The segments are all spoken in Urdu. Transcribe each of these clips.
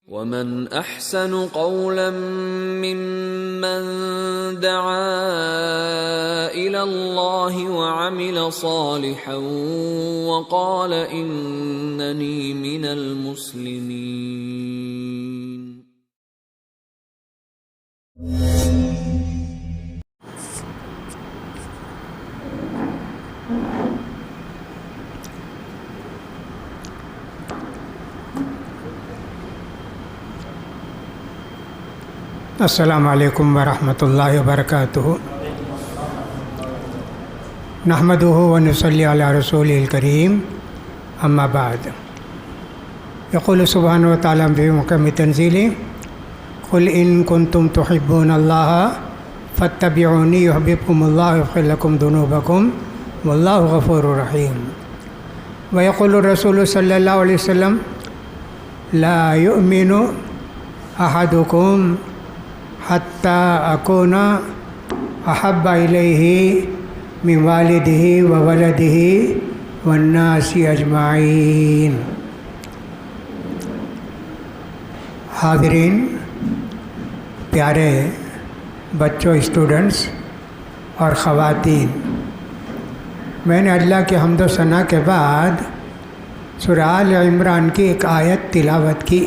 ومن احسن قولا ممن دعا الى الله وعمل صالحا وقال انني من المسلمين. السلام علیکم ورحمۃ اللہ وبرکاتہ. نحمدہ ونصلی علی رسول الکریم. اما بعد. یقول سبحانہ وتعالی فی محکم تنزیل قل ان کنتم تحبون اللہ فاتبعونی یحببکم اللہ ویغفر لکم ذنوبکم واللہ غفور رحیم. ویقول الرسول صلی اللہ علیہ وسلم لا یؤمن احدکم حتی اکون احب الیہ من والدہ وولدہ والناس اجمعین. حاضرین، پیارے بچوں، اسٹوڈنٹس اور خواتین، میں نے اللہ کے حمد و ثنا کے بعد سورہ آل عمران کی ایک آیت تلاوت کی.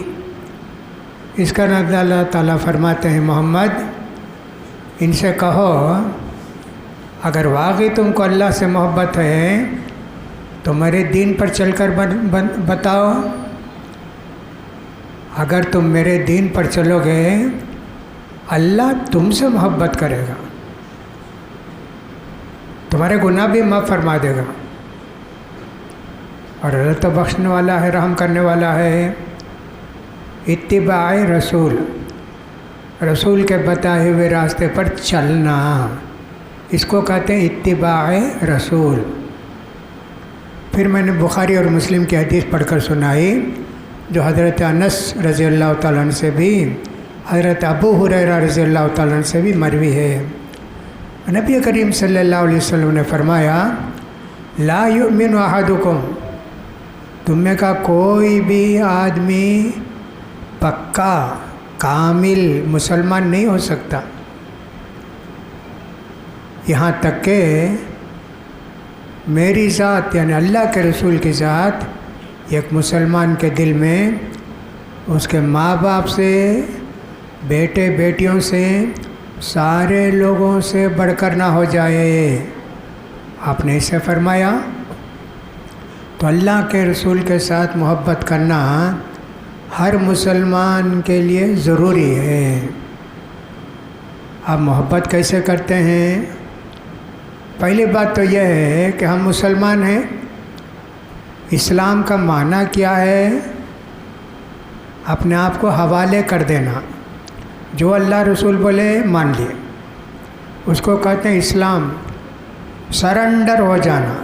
اس کا نزول اللہ تعالیٰ فرماتے ہیں محمد ان سے کہو اگر واقعی تم کو اللہ سے محبت ہے تو میرے دین پر چل کر بتاؤ. اگر تم میرے دین پر چلو گے اللہ تم سے محبت کرے گا، تمہارے گناہ بھی معاف فرما دے گا، اور اللہ تو بخشنے والا ہے، رحم کرنے والا ہے. اتباع رسول، رسول کے بتائے ہوئے راستے پر چلنا، اس کو کہتے ہیں اتباع رسول. پھر میں نے بخاری اور مسلم کی حدیث پڑھ کر سنائی جو حضرت انس رضی اللہ تعالیٰ عنہ سے بھی، حضرت ابو ہریرہ رضی اللہ تعالیٰ عنہ سے بھی مروی ہے. نبی کریم صلی اللہ علیہ وسلم نے فرمایا لا یؤمن احدکم، تم میں کا کوئی بھی آدمی پکا کامل مسلمان نہیں ہو سکتا یہاں تک کہ میری ذات یعنی اللہ کے رسول کی ذات ایک مسلمان کے دل میں اس کے ماں باپ سے، بیٹے بیٹیوں سے، سارے لوگوں سے بڑھ کر نہ ہو جائے. آپ نے اسے فرمایا تو اللہ کے رسول کے ساتھ محبت کرنا ہر مسلمان کے لیے ضروری ہے. آپ محبت کیسے کرتے ہیں؟ پہلی بات تو یہ ہے کہ ہم مسلمان ہیں. اسلام کا معنی کیا ہے؟ اپنے آپ کو حوالے کر دینا، جو اللہ رسول بولے مان لیے، اس کو کہتے ہیں اسلام. سرنڈر ہو جانا،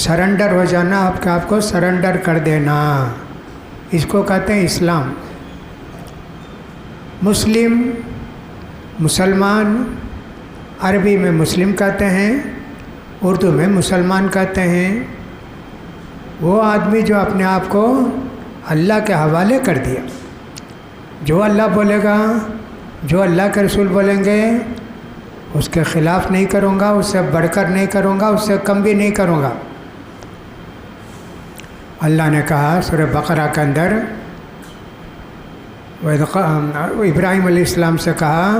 سرنڈر ہو جانا، آپ کو سرنڈر کر دینا، اس کو کہتے ہیں اسلام. مسلم، مسلمان، عربی میں مسلم کہتے ہیں، اردو میں مسلمان کہتے ہیں. وہ آدمی جو اپنے آپ کو اللہ کے حوالے کر دیا، جو اللہ بولے گا، جو اللہ کے رسول بولیں گے اس کے خلاف نہیں کروں گا، اس سے بڑھ کر نہیں کروں گا، اس سے کم بھی نہیں کروں گا. اللہ نے کہا سورہ بقرہ کے اندر ابراہیم علیہ السلام سے کہا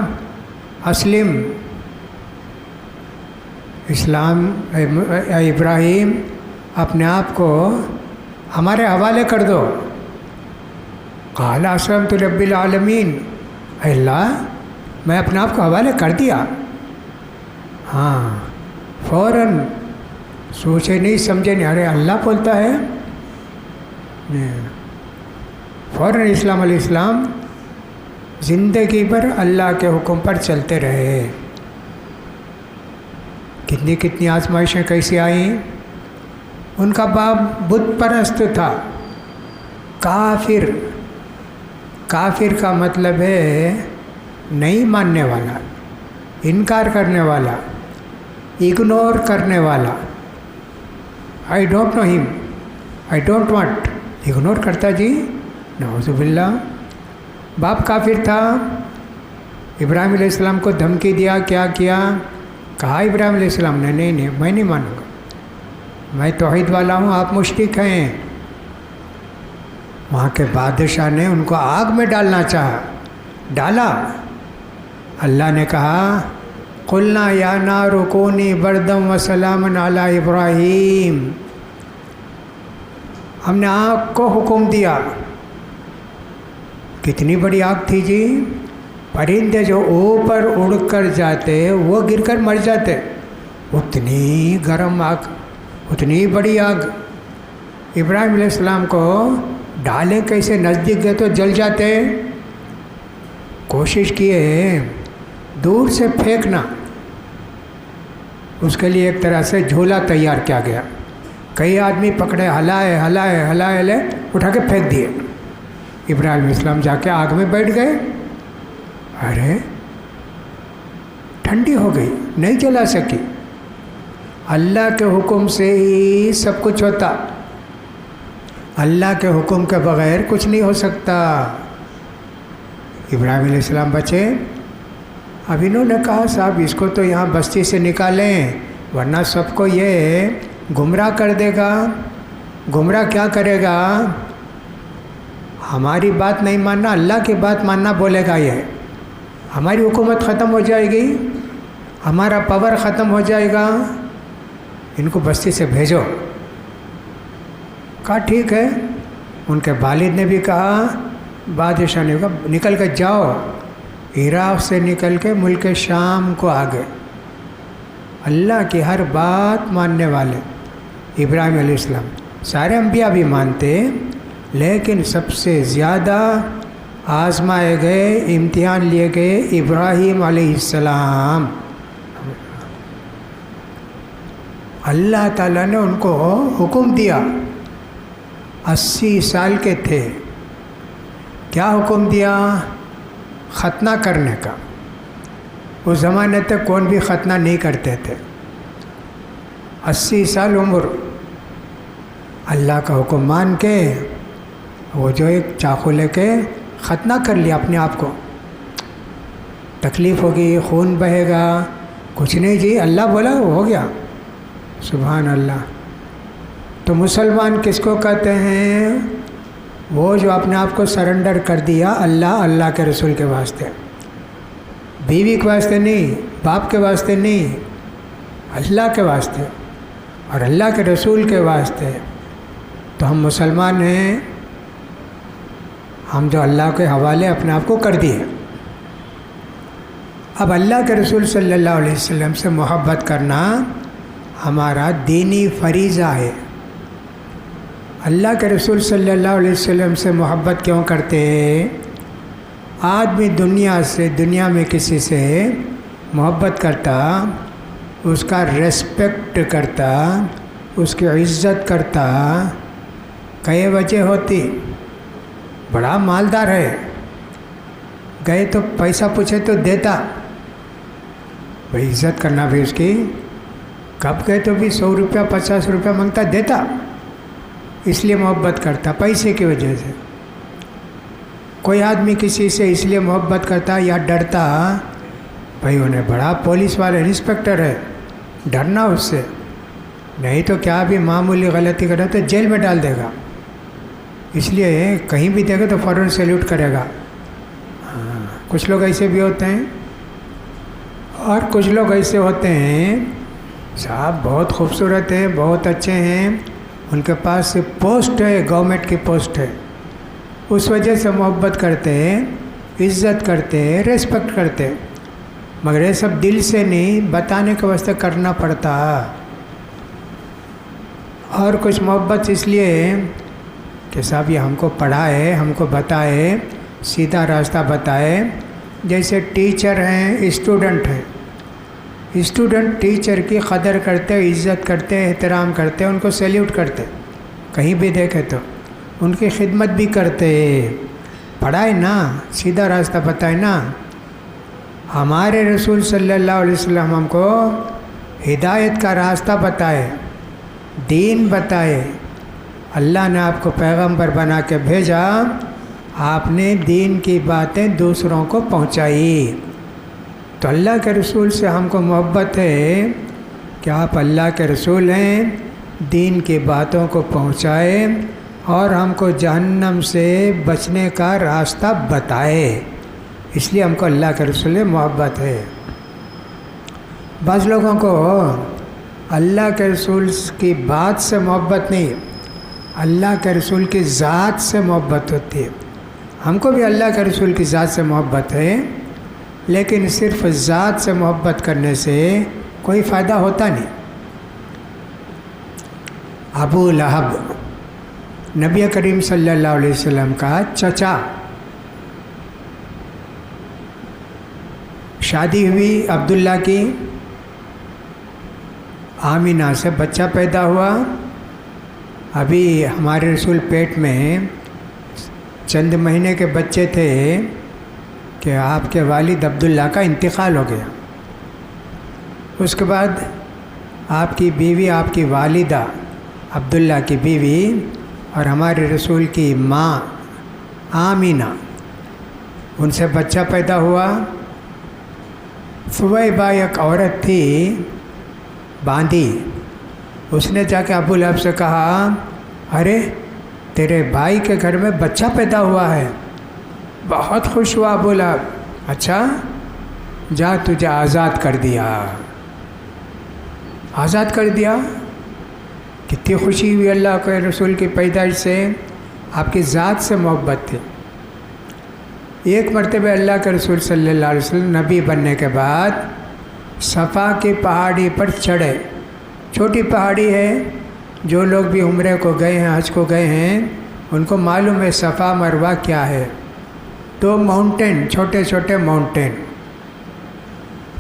اسلم، اسلام اے ابراہیم اپنے آپ کو ہمارے حوالے کر دو. قال اسلمت لرب العالمین، اے اللہ میں اپنے آپ کو حوالے کر دیا. ہاں، فوراً سوچے نہیں سمجھے نہیں، ارے اللہ بولتا ہے. فوراً اسلام علیہ السلام زندگی بھر اللہ کے حکم پر چلتے رہے. کتنی کتنی آزمائشیں کیسی آئیں. ان کا باپ بت پرست تھا، کافر. کافر کا مطلب ہے نہیں ماننے والا، انکار کرنے والا، اگنور کرنے والا. آئی ڈونٹ نو ہم، آئی ڈونٹ وانٹ، اگنور کرتا جی نعوذ باللہ. باپ کافر تھا، ابراہیم علیہ السلام کو دھمکی دیا، کیا کیا؟ کہا ابراہیم علیہ السلام نے نہیں میں نہیں مانوں گا، میں توحید والا ہوں، آپ مشرک ہیں. وہاں کے بادشاہ نے ان کو آگ میں ڈالنا چاہا، ڈالا. اللہ نے کہا قلنا یا نار کونی بردم وسلاما علی ابراہیم. ہم نے آگ کو حکم دیا. کتنی بڑی آگ تھی جی، پرندے جو اوپر اڑ کر جاتے وہ گر کر مر جاتے، اتنی گرم آگ، اتنی بڑی آگ. ابراہیم علیہ السلام کو ڈالے کیسے، نزدیک گئے تو جل جاتے. کوشش کیے دور سے پھینکنا، اس کے لیے ایک طرح سے جھولا تیار کیا گیا. کئی آدمی پکڑے، ہلائے لے اٹھا کے پھینک دیے. ابراہیم علیہ السلام جا کے آگ میں بیٹھ گئے. ارے ٹھنڈی ہو گئی، نہیں جلا سکی. اللہ کے حکم سے ہی سب کچھ ہوتا، اللہ کے حکم کے بغیر کچھ نہیں ہو سکتا. ابراہیم علیہ السلام بچے. اب انہوں نے کہا صاحب اس کو تو یہاں بستی سے نکالیں ورنہ سب کو یہ گمراہ کر دے گا. گمراہ کیا کرے گا؟ ہماری بات نہیں ماننا، اللہ کی بات ماننا بولے گا. یہ ہماری حکومت ختم ہو جائے گی، ہمارا پاور ختم ہو جائے گا، ان کو بستی سے بھیجو. کہا ٹھیک ہے. ان کے والد نے بھی کہا، بادشاہ نے کہا نکل کے جاؤ. عراق سے نکل کے ملک شام کو آ گئے. اللہ کی ہر بات ماننے والے ابراہیم علیہ السلام. سارے انبیاء بھی مانتے، لیکن سب سے زیادہ آزمائے گئے، امتحان لیے گئے ابراہیم علیہ السلام. اللہ تعالیٰ نے ان کو حکم دیا، 80 سال کے تھے. کیا حکم دیا؟ ختنہ کرنے کا. اس زمانے تک کون بھی ختنہ نہیں کرتے تھے. 80 سال عمر، اللہ کا حکم مان کے وہ جو ایک چاقو لے کے ختنہ کر لیا اپنے آپ کو. تکلیف ہوگی، خون بہے گا، کچھ نہیں جی، اللہ بولا ہو گیا. سبحان اللہ. تو مسلمان کس کو کہتے ہیں؟ وہ جو اپنے آپ کو سرنڈر کر دیا اللہ کے رسول کے واسطے. بیوی کے واسطے نہیں، باپ کے واسطے نہیں، اللہ کے واسطے اور اللہ کے رسول کے واسطے. تو ہم مسلمان ہیں، ہم جو اللہ کے حوالے اپنے آپ کو کر دیے. اب اللہ کے رسول صلی اللہ علیہ وسلم سے محبت کرنا ہمارا دینی فریضہ ہے. اللہ کے رسول صلی اللہ علیہ وسلم سے محبت کیوں کرتے ہیں؟ آدمی دنیا میں کسی سے محبت کرتا، اس کا ریسپیکٹ کرتا، اس کی عزت کرتا، کئی وجہ ہوتی. بڑا مالدار ہے، گئے تو پیسہ پوچھے تو دیتا، بھائی عزت کرنا بھی اس کی. کب گئے تو بھی 100 روپیہ 50 روپیہ مانگتا، دیتا. اس لیے محبت کرتا، پیسے کی وجہ سے. کوئی آدمی کسی سے اس لیے محبت کرتا یا ڈرتا، بھائی انہیں بڑا پولیس والے انسپکٹر ہے، ڈرنا اس سے، نہیں تو کیا بھی معمولی غلطی کرے تو جیل میں ڈال دے گا. اس لیے کہیں بھی دیکھے تو فوراً سیلیوٹ کرے گا. کچھ لوگ ایسے بھی ہوتے ہیں اور کچھ لوگ ایسے ہوتے ہیں صاحب بہت خوبصورت ہے، بہت اچھے ہیں، ان کے پاس پوسٹ ہے، گورنمنٹ کی پوسٹ ہے، اس وجہ سے محبت کرتے ہیں، عزت کرتے ہیں، ریسپیکٹ کرتے ہیں. مگر یہ سب دل سے نہیں، بتانے کے واسطے کرنا پڑتا. اور کچھ محبت اس لیے کہ صاحب یہ ہم کو پڑھائے، ہم کو بتائے، سیدھا راستہ بتائے. جیسے ٹیچر ہیں، اسٹوڈنٹ ہیں، اسٹوڈنٹ ٹیچر کی قدر کرتے، عزت کرتے، احترام کرتے، ان کو سیلیوٹ کرتے، کہیں بھی دیکھے تو ان کی خدمت بھی کرتے. پڑھائے نا، سیدھا راستہ بتائے نا. ہمارے رسول صلی اللہ علیہ وسلم ہم کو ہدایت کا راستہ بتائے، دین بتائے. اللہ نے آپ کو پیغمبر بنا کے بھیجا آپ نے دین کی باتیں دوسروں کو پہنچائی۔ تو اللہ کے رسول سے ہم کو محبت ہے کہ آپ اللہ کے رسول ہیں، دین کی باتوں کو پہنچائے اور ہم کو جہنم سے بچنے کا راستہ بتائے، اس لیے ہم کو اللہ کے رسول سے محبت ہے۔ بعض لوگوں کو اللہ کے رسول کی بات سے محبت نہیں، اللہ کے رسول کی ذات سے محبت ہوتی ہے۔ ہم کو بھی اللہ کے رسول کی ذات سے محبت ہے، لیکن صرف ذات سے محبت کرنے سے کوئی فائدہ ہوتا نہیں۔ ابو لہب نبی کریم صلی اللہ علیہ وسلم کا چچا، شادی ہوئی عبداللہ کی، آمینہ سے بچہ پیدا ہوا۔ ابھی ہمارے رسول پیٹ میں چند مہینے کے بچے تھے کہ آپ کے والد عبداللہ کا انتقال ہو گیا۔ اس کے بعد آپ کی بیوی، آپ کی والدہ عبداللہ کی بیوی اور ہمارے رسول کی ماں آمینہ، ان سے بچہ پیدا ہوا۔ ثویبہ ایک عورت تھی باندھی، اس نے جا کے ابو لہب سے کہا، ارے تیرے بھائی کے گھر میں بچہ پیدا ہوا ہے۔ بہت خوش ہوا ابو لہب، اچھا جا تجھے آزاد کر دیا۔ آزاد کر دیا، کتنی خوشی ہوئی اللہ کے رسول کی پیدائش سے، آپ کی ذات سے محبت تھی۔ ایک مرتبہ اللہ کے رسول صلی اللہ علیہ وسلم نبی بننے کے بعد صفا کی پہاڑی پر چڑھے۔ چھوٹی پہاڑی ہے، جو لوگ بھی عمرے کو گئے ہیں، حج کو گئے ہیں، ان کو معلوم ہے صفا مروہ کیا ہے۔ دو ماؤنٹین، چھوٹے چھوٹے ماؤنٹین،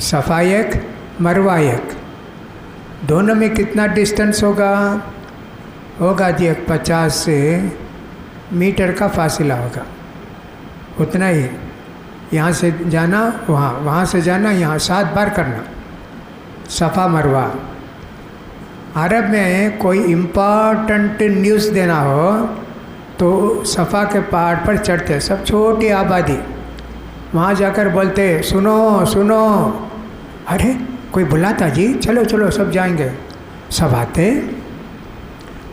صفا ایک، مروہ ایک، دونوں میں کتنا ڈسٹنس ہوگا جی 50 میٹر کا فاصلہ ہوگا، اتنا ہی۔ یہاں سے جانا وہاں، وہاں سے جانا یہاں، 7 بار کرنا صفا مروہ۔ عرب میں کوئی امپورٹنٹ نیوز دینا ہو تو صفا کے پہاڑ پر چڑھتے، سب چھوٹی آبادی، وہاں جا کر بولتے سنو سنو، ارے کوئی بلاتا جی، چلو چلو سب جائیں گے، سب آتے۔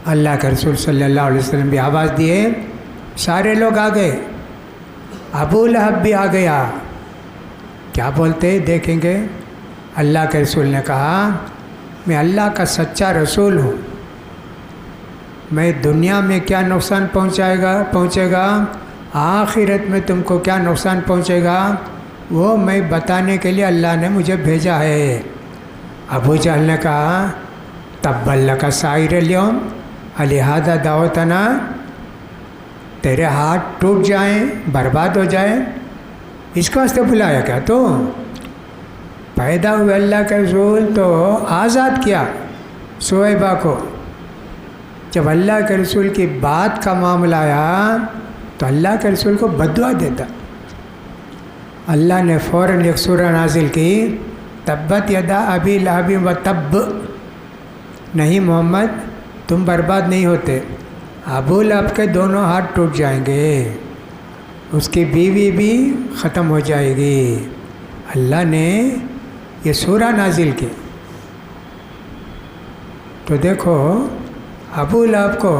اللہ کے رسول صلی اللہ علیہ وسلم بھی آواز دیے، سارے لوگ آ گئے، ابو لہب بھی آ گیا۔ کیا بولتے دیکھیں گے۔ اللہ کے رسول نے کہا، میں اللہ کا سچا رسول ہوں، میں دنیا میں کیا نقصان پہنچے گا، آخرت میں تم کو کیا نقصان پہنچے گا، وہ میں بتانے کے لیے اللہ نے مجھے بھیجا ہے۔ ابو جہل نے کہا، تبا لک سائر اليوم لہذا دعوتنا، تیرے ہاتھ ٹوٹ جائیں، برباد ہو جائیں، اس کا واسطے بلایا کیا تو؟ پیدا ہوئے اللہ کے رسول تو آزاد کیا ثویبہ کو۔ جب اللہ کے رسول کی بات کا معاملہ آیا تو اللہ کے رسول کو بددعا دیتا۔ اللہ نے فوراً ایک سورہ نازل کی، تبت یدا ابی لہب و تب، نہیں محمد تم برباد نہیں ہوتے، ابو لہب کے دونوں ہاتھ ٹوٹ جائیں گے، اس کی بیوی بھی ختم ہو جائے گی۔ اللہ نے یہ سورہ نازل کی۔ تو دیکھو ابو لہب کو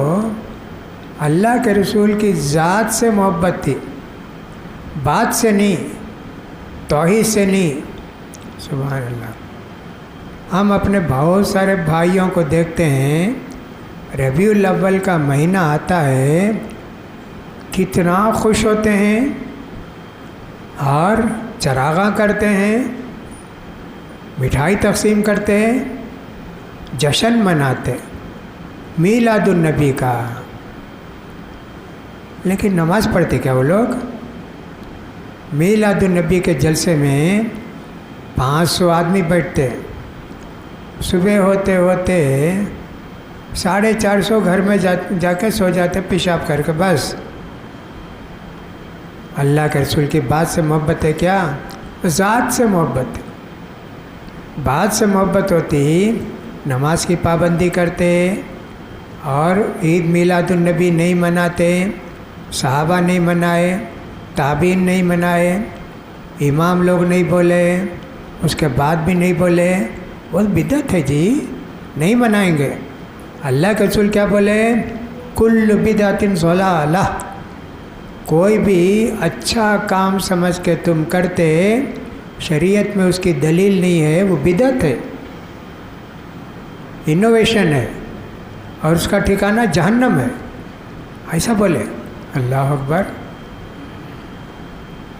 اللہ کے رسول کی ذات سے محبت تھی، بات سے نہیں، توحید سے نہیں۔ سبحان اللہ۔ ہم اپنے بہت سارے بھائیوں کو دیکھتے ہیں، ربیع الاول کا مہینہ آتا ہے، کتنا خوش ہوتے ہیں اور چراغاں کرتے ہیں، مٹھائی تقسیم کرتے ہیں، جشن مناتے میلاد النبی کا، لیکن نماز پڑھتے کیا وہ لوگ؟ میلاد النبی کے جلسے میں 500 آدمی بیٹھتے، صبح ہوتے ہوتے 450 گھر میں جا کے سو جاتے پیشاب کر کے، بس۔ اللہ کے رسول کی بات سے محبت ہے کیا؟ ذات سے محبت ہے۔ بات سے محبت ہوتی، نماز کی پابندی کرتے اور عید میلاد النبی نہیں مناتے، صحابہ نہیں منائے، تابعین نہیں منائے، امام لوگ نہیں بولے، اس کے بعد بھی نہیں بولے، وہ بدعت ہے جی، نہیں منائیں گے۔ اللہ کے رسول کیا بولے؟ کل بدعت ضلالہ، کوئی بھی اچھا کام سمجھ کے تم کرتے، شریعت میں اس کی دلیل نہیں ہے، وہ بدعت ہے، انوویشن ہے، اور اس کا ٹھکانہ جہنم ہے، ایسا بولے۔ اللہ اکبر۔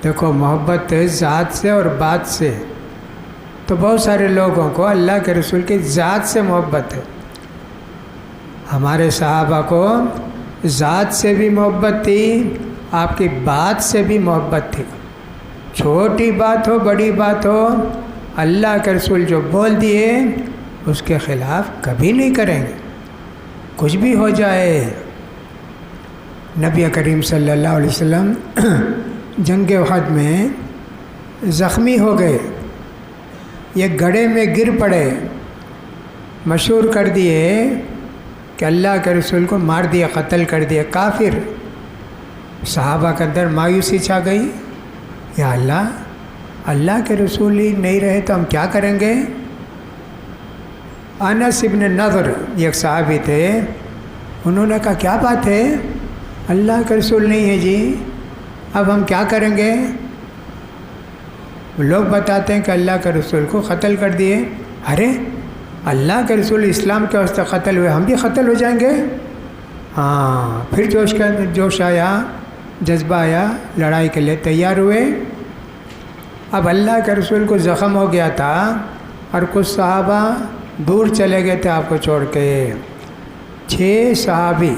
دیکھو محبت ذات سے اور بات سے، تو بہت سارے لوگوں کو اللہ کے رسول کی ذات سے محبت ہے۔ ہمارے صحابہ کو ذات سے بھی محبت تھی، آپ کی بات سے بھی محبت تھی۔ چھوٹی بات ہو بڑی بات ہو، اللہ کے رسول جو بول دیے اس کے خلاف کبھی نہیں کریں گے، کچھ بھی ہو جائے۔ نبی کریم صلی اللہ علیہ وسلم جنگ احد میں زخمی ہو گئے، یہ گڑھے میں گر پڑے، مشہور کر دیے کہ اللہ کے رسول کو مار دیا، قتل کر دیا، کافر۔ صحابہ کے اندر مایوسی چھا گئی، یا اللہ کے رسول ہی نہیں رہے تو ہم کیا کریں گے؟ انس ابن نضر ایک صحابی تھے، انہوں نے کہا کیا بات ہے، اللہ کے رسول نہیں ہے جی، اب ہم کیا کریں گے؟ لوگ بتاتے ہیں کہ اللہ کے رسول کو قتل کر دیے۔ ارے اللہ کے رسول اسلام کے واسطے قتل ہوئے، ہم بھی قتل ہو جائیں گے؟ ہاں، پھر جوش آیا، جذبہ آیا، لڑائی کے لیے تیار ہوئے۔ اب اللہ کے رسول کو زخم ہو گیا تھا اور کچھ صحابہ دور چلے گئے تھے آپ کو چھوڑ کے۔ 6 صحابی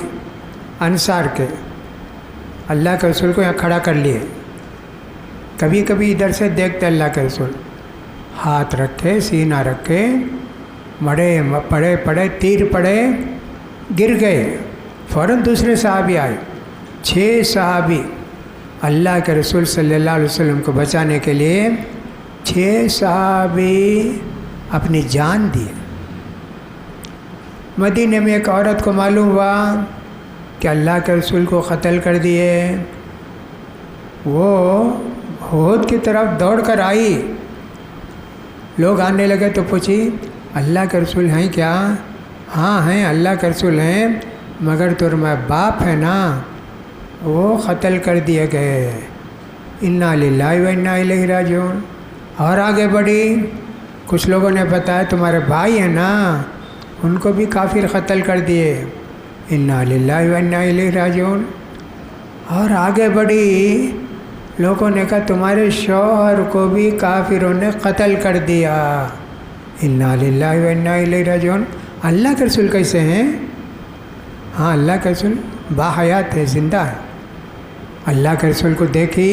انصار کے اللہ کے رسول کو یہاں کھڑا کر لیے، کبھی کبھی ادھر سے دیکھتے اللہ کے رسول، ہاتھ رکھے، سینہ رکھے، پڑے تیر پڑے، گر گئے، فوراً دوسرے صحابی آئے۔ 6 صحابی اللہ کے رسول صلی اللہ علیہ وسلم کو بچانے کے لیے 6 صحابی اپنی جان دیے۔ مدینے میں ایک عورت کو معلوم ہوا کہ اللہ کے رسول کو قتل کر دیے، وہ احد کی طرف دوڑ کر آئی، لوگ آنے لگے تو پوچھی اللہ کے رسول ہیں کیا؟ ہاں ہیں، اللہ کے رسول ہیں، مگر تمہارا باپ ہے نا، وہ قتل کر دیے گئے، انا للہ و انا الیہ راجعون۔ اور آگے بڑھی، کچھ لوگوں نے بتایا تمہارے بھائی ہیں نا، ان کو بھی کافر قتل کر دیے، انا للہ و انا الیہ راجعون۔ اور آگے بڑھی، لوگوں نے کہا تمہارے شوہر کو بھی کافروں نے قتل کر دیا، انا للہ و انا الیہ راجعون۔ اللہ کے رسول کیسے ہیں؟ ہاں، اللہ کے رسول باحیات ہے، زندہ ہے۔ اللہ کے رسول کو دیکھی،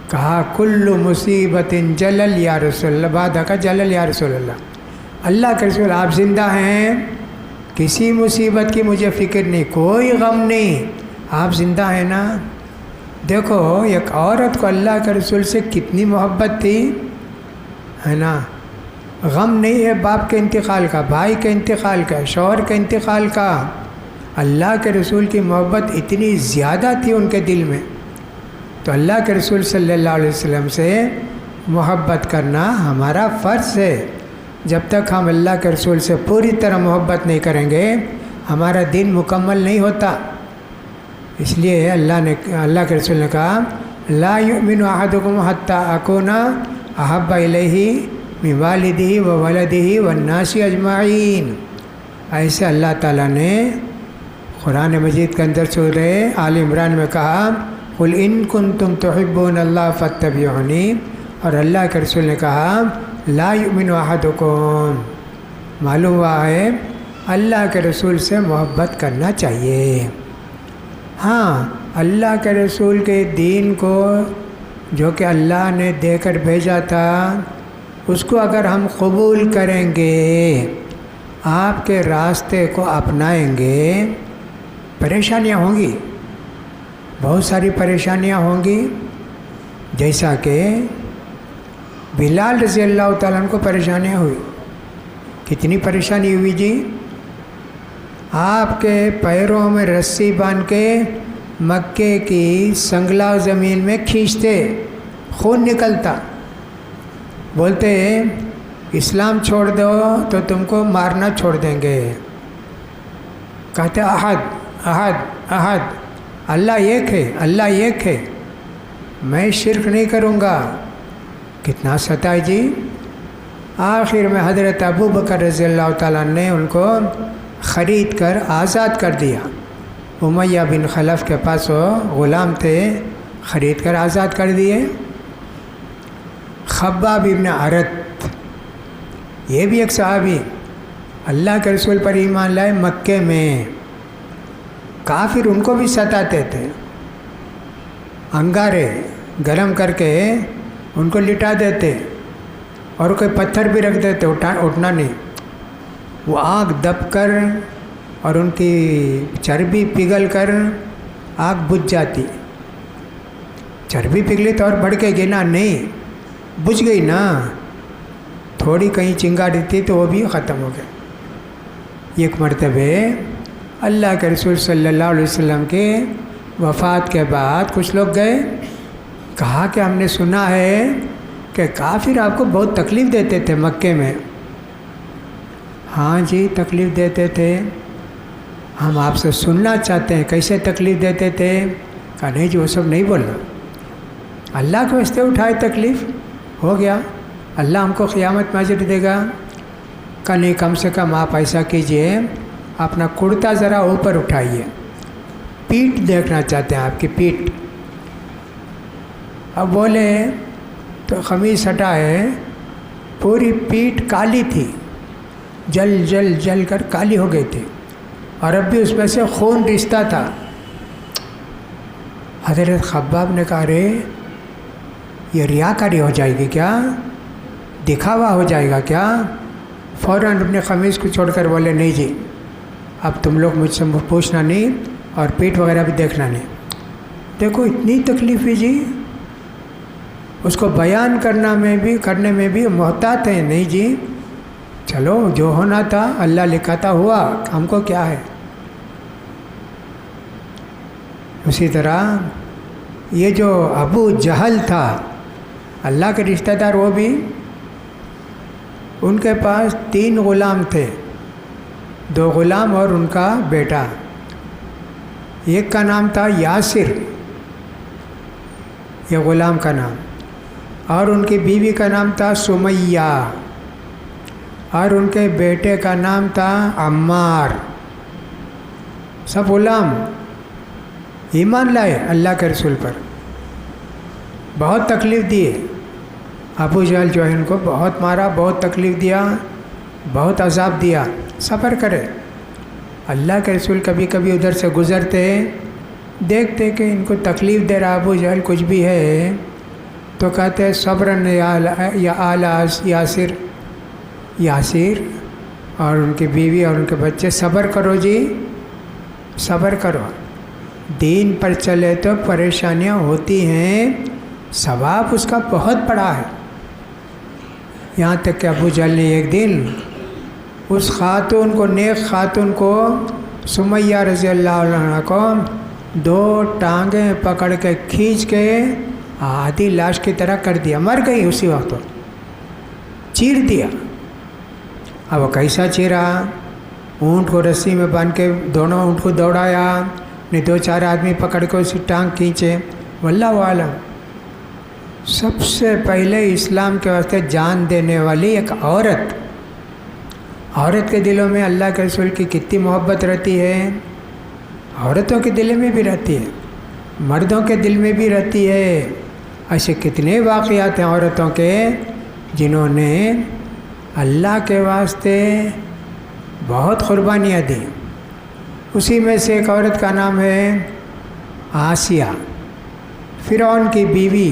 کہا کل مصیبت جلل یا رسول اللہ، بعد کا جلل یا رسول اللہ، اللہ کے رسول آپ زندہ ہیں، کسی مصیبت کی مجھے فکر نہیں، کوئی غم نہیں، آپ زندہ ہیں نا۔ دیکھو ایک عورت کو اللہ کے رسول سے کتنی محبت تھی، ہے نا، غم نہیں ہے باپ کے انتقال کا، بھائی کے انتقال کا، شوہر کے انتقال کا، اللہ کے رسول کی محبت اتنی زیادہ تھی ان کے دل میں۔ تو اللہ کے رسول صلی اللہ علیہ وسلم سے محبت کرنا ہمارا فرض ہے۔ جب تک ہم اللہ کے رسول سے پوری طرح محبت نہیں کریں گے، ہمارا دین مکمل نہیں ہوتا۔ اس لیے اللہ کے رسول نے کہا لا یؤمن احدکم حتی اکون احب الیہ من والدہ وولدہ والناس اجمعین۔ ایسے اللہ تعالیٰ نے قرآن مجید کے اندر سورہ آل عمران میں کہا قل ان کنتم تحبون اللہ فاتبعونی، اور اللہ کے رسول نے کہا لا یؤمن احدکم۔ معلوم ہوا ہے اللہ کے رسول سے محبت کرنا چاہیے۔ ہاں، اللہ کے رسول کے دین کو جو کہ اللہ نے دے کر بھیجا تھا، اس کو اگر ہم قبول کریں گے، آپ کے راستے کو اپنائیں گے، پریشانیاں ہوں گی، بہت ساری پریشانیاں ہوں گی، جیسا کہ بلال رضی اللہ تعالیٰ عنہ کو پریشانیاں ہوئی۔ کتنی پریشانی ہوئی جی؟ آپ کے پیروں میں رسی باندھ کے مکے کی سنگلا زمین میں کھینچتے، خون نکلتا، بولتے اسلام چھوڑ دو تو تم کو مارنا چھوڑ دیں گے۔ کہتے احد احد احد، اللہ ایک ہے، اللہ ایک ہے، میں شرک نہیں کروں گا۔ کتنا ستائے جی۔ آخر میں حضرت ابو بکر رضی اللہ تعالیٰ نے ان کو خرید کر آزاد کر دیا۔ امیہ بن خلف کے پاس وہ غلام تھے، خرید کر آزاد کر دیے۔ خباب ابن عرت، یہ بھی ایک صحابی، اللہ کے رسول پر ایمان لائے مکے میں۔ کافر ان کو بھی ستاتے تھے، انگارے گرم کر کے ان کو لٹا دیتے اور کوئی پتھر بھی رکھ دیتے، اٹھنا نہیں۔ وہ آگ دب کر اور ان کی چربی پگھل کر آگ بجھ جاتی۔ چربی پگھلی تو اور بھڑکے گی نا، نہیں بجھ گئی نا، تھوڑی کہیں چنگاڑی تھی تو وہ بھی ختم ہو گئے۔ ایک مرتبہ اللہ کے رسول صلی اللہ علیہ وسلم کے وفات کے بعد کچھ لوگ گئے، کہا کہ ہم نے سنا ہے کہ کافر آپ کو بہت تکلیف دیتے تھے مکے میں۔ ہاں جی تکلیف دیتے تھے، ہم آپ سے سننا چاہتے ہیں کیسے تکلیف دیتے تھے۔ کہا نہیں جی وہ سب نہیں بولنا، اللہ کے واسطے اٹھائے تکلیف، ہو گیا، اللہ ہم کو قیامت میں اجر دے گا۔ کہا نہیں کم سے کم آپ ایسا کیجئے، اپنا کرتا ذرا اوپر اٹھائیے، پیٹھ دیکھنا چاہتے ہیں آپ کی پیٹھ۔ اب بولے تو قمیص ہٹائے، پوری پیٹھ کالی تھی، جل جل جل کر کالی ہو گئی تھی، اور اب بھی اس میں سے خون رستا تھا۔ حضرت خباب نے کہا رے یہ ریاکاری ہو جائے گی کیا، دکھاوا ہو جائے گا کیا؟ فوراً اپنے قمیص کو چھوڑ کر بولے نہیں جی اب تم لوگ مجھ سے پوچھنا نہیں اور پیٹھ وغیرہ بھی دیکھنا نہیں۔ دیکھو اتنی تکلیف ہے جی، اس کو بیان کرنے میں بھی محتاط ہیں، نہیں جی چلو جو ہونا تھا اللہ لکھا تھا ہوا، ہم کو کیا ہے۔ اسی طرح یہ جو ابو جہل تھا اللہ کے رشتہ دار، وہ بھی ان کے پاس 3 غلام تھے، 2 غلام اور ان کا بیٹا۔ ایک کا نام تھا یاسر، یہ غلام کا نام، اور ان کی بیوی کا نام تھا سمیہ، اور ان کے بیٹے کا نام تھا عمار۔ سب غلام ایمان لائے اللہ کے رسول پر، بہت تکلیف دیے۔ ابو جہل جو ہے ان کو بہت مارا، بہت تکلیف دیا، بہت عذاب دیا، صبر کرے۔ اللہ کے رسول کبھی کبھی ادھر سے گزرتے، دیکھتے کہ ان کو تکلیف دے رہا ابو جہل کچھ بھی ہے، تو کہتے صبرن یا آل یاسر، یاسر اور ان کی بیوی اور ان کے بچے صبر کرو جی، صبر کرو، دین پر چلے تو پریشانیاں ہوتی ہیں، ثواب اس کا بہت بڑا ہے۔ یہاں تک کہ ابو جہل نے ایک دن اس خاتون کو، نیک خاتون کو، سمیہ رضی اللہ عنہ کو 2 ٹانگیں پکڑ کے کھینچ کے آدھی لاش کی طرح کر دیا، مر گئی اسی وقت، چیر دیا۔ اب وہ کیسا چیرا؟ اونٹ کو رسی میں باندھ کے دونوں اونٹ کو دوڑایا، نے 2-4 آدمی پکڑ کے اسی ٹانگ کھینچے، واللہ عالم۔ سب سے پہلے اسلام کے واسطے جان دینے والی ایک عورت کے دلوں میں اللہ کے رسول کی کتنی محبت رہتی ہے، عورتوں کے دل میں بھی رہتی ہے، مردوں کے دل میں بھی رہتی ہے۔ ایسے کتنے واقعات ہیں عورتوں کے جنہوں نے اللہ کے واسطے بہت قربانیاں دی۔ اسی میں سے ایک عورت کا نام ہے آسیہ، فرعون کی بیوی۔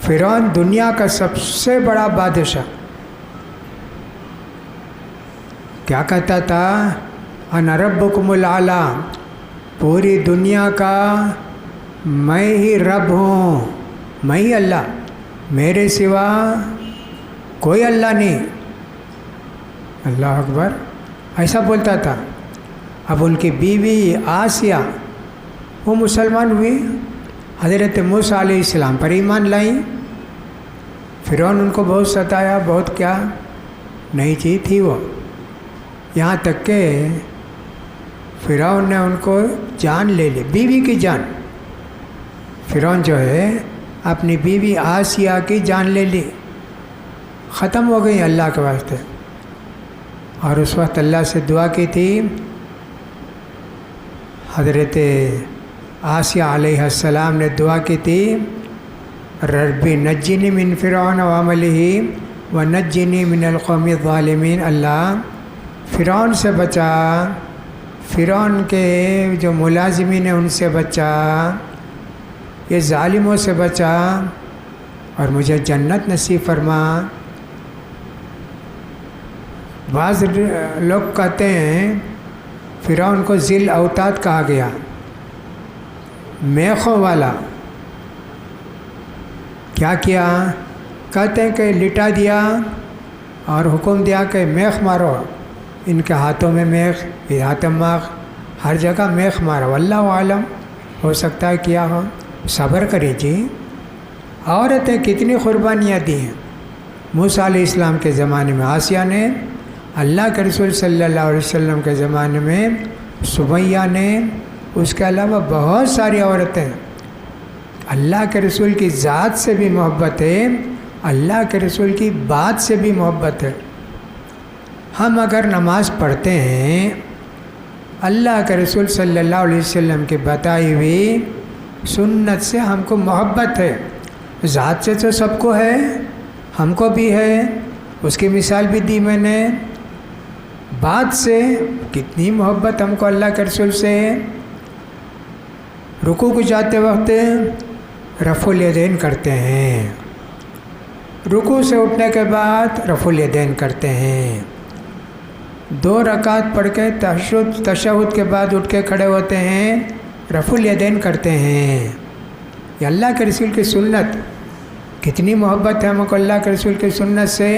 فرعون دنیا کا سب سے بڑا بادشاہ، کیا کہتا تھا؟ انا ربکم الاعلی، پوری دنیا کا میں ہی رب ہوں، میں ہی اللہ، میرے سوا کوئی اللہ نہیں۔ اللہ اکبر، ایسا بولتا تھا۔ اب ان کی بیوی آسیہ وہ مسلمان ہوئی، حضرت موسیٰ علیہ السلام پر ایمان لائیں۔ فرعون ان کو بہت ستایا، بہت کیا نئی چیز تھی وہ، یہاں تک کہ فرعون نے ان کو جان لے لی، بیوی کی جان۔ فرعون جو ہے اپنی بیوی آسیہ کی جان لے لی، ختم ہو گئی اللہ کے واسطے۔ اور اس وقت اللہ سے دعا کی تھی، حضرت آسیہ علیہ السلام نے دعا کی تھی، ربی نجنی من فرعون وعملہ ونجنی من القوم الظالمین، اللہ فرعون سے بچا، فرعون کے جو ملازمین ہیں ان سے بچا، یہ ظالموں سے بچا، اور مجھے جنت نصیب فرما۔ بعض لوگ کہتے ہیں فرعون کو ذی الاوتاد کہا گیا، میخوں والا۔ کیا کیا؟ کہتے ہیں کہ لٹا دیا اور حکم دیا کہ میخ مارو، ان کے ہاتھوں میں میخ، یہ ہاتھ ماغ، ہر جگہ میخ مارو۔ اللہ عالم، ہو سکتا ہے کیا ہو، صبر کرے جی۔ عورتیں کتنی قربانیاں دی ہیں موسیٰ علیہ السلام کے زمانے میں، آسیہ نے، اللہ کے رسول صلی اللہ علیہ وسلم کے زمانے میں سمیہ نے، اس کے علاوہ بہت ساری عورتیں۔ اللہ کے رسول کی ذات سے بھی محبت ہے، اللہ کے رسول کی بات سے بھی محبت ہے۔ ہم اگر نماز پڑھتے ہیں، اللہ کے رسول صلی اللہ علیہ وسلم کی بتائی ہوئی سنت سے ہم کو محبت ہے۔ ذات سے تو سب کو ہے، ہم کو بھی ہے، اس کی مثال بھی دی میں نے۔ بات سے کتنی محبت ہم کو اللہ کے رسول سے ہے۔ رکوع کو جاتے وقت رفع الیدین کرتے ہیں، رکوع سے اٹھنے کے بعد رفع الیدین کرتے ہیں، 2 رکعت پڑھ کے تشہد کے بعد اٹھ کے کھڑے ہوتے ہیں، رفع الیدین کرتے ہیں۔ یہ اللہ کے رسول کی سنت، کتنی محبت ہے ہم کو اللہ کے رسول کی سنت سے۔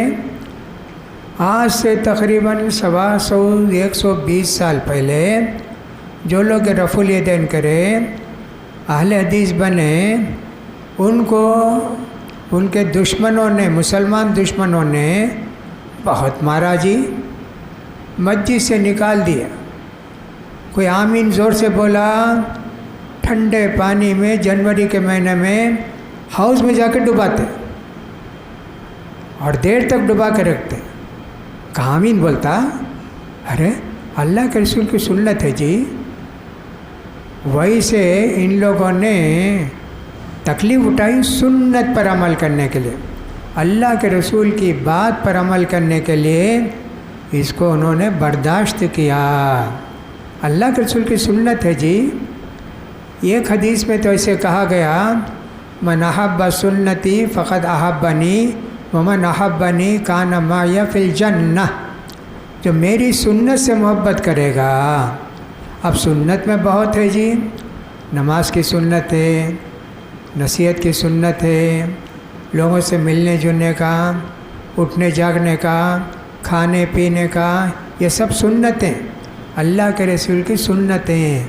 آج سے تقریباً 120 سال پہلے جو لوگ رفع الیدین کرے، اہل حدیث بنے، ان کو ان کے دشمنوں نے، مسلمان دشمنوں نے بہت مارا جی، مسجد سے نکال دیا۔ کوئی آمین زور سے بولا، ٹھنڈے پانی میں جنوری کے مہینے میں ہاؤس میں جا کے ڈباتے اور دیر تک ڈبا کے رکھتے۔ کہاں آمین بولتا؟ ارے اللہ کے رسول کی سنت ہے جی۔ وہی سے ان لوگوں نے تکلیف اٹھائی سنت پر عمل کرنے کے لیے، اللہ کے رسول کی بات پر عمل کرنے کے لیے، اس کو انہوں نے برداشت کیا۔ اللہ کے رسول کی سنت ہے جی۔ ایک حدیث میں تو ایسے کہا گیا، من احب سنتی فقد احبنی ومن احبنی کان معی فی الجنہ۔ جو میری سنت سے محبت کرے گا، اب سنت میں بہت ہے جی، نماز کی سنت ہے، نصیحت کی سنت ہے، لوگوں سے ملنے جلنے کا، اٹھنے جاگنے کا، کھانے پینے کا، یہ سب سنتیں، اللہ کے رسول کی سنتیں۔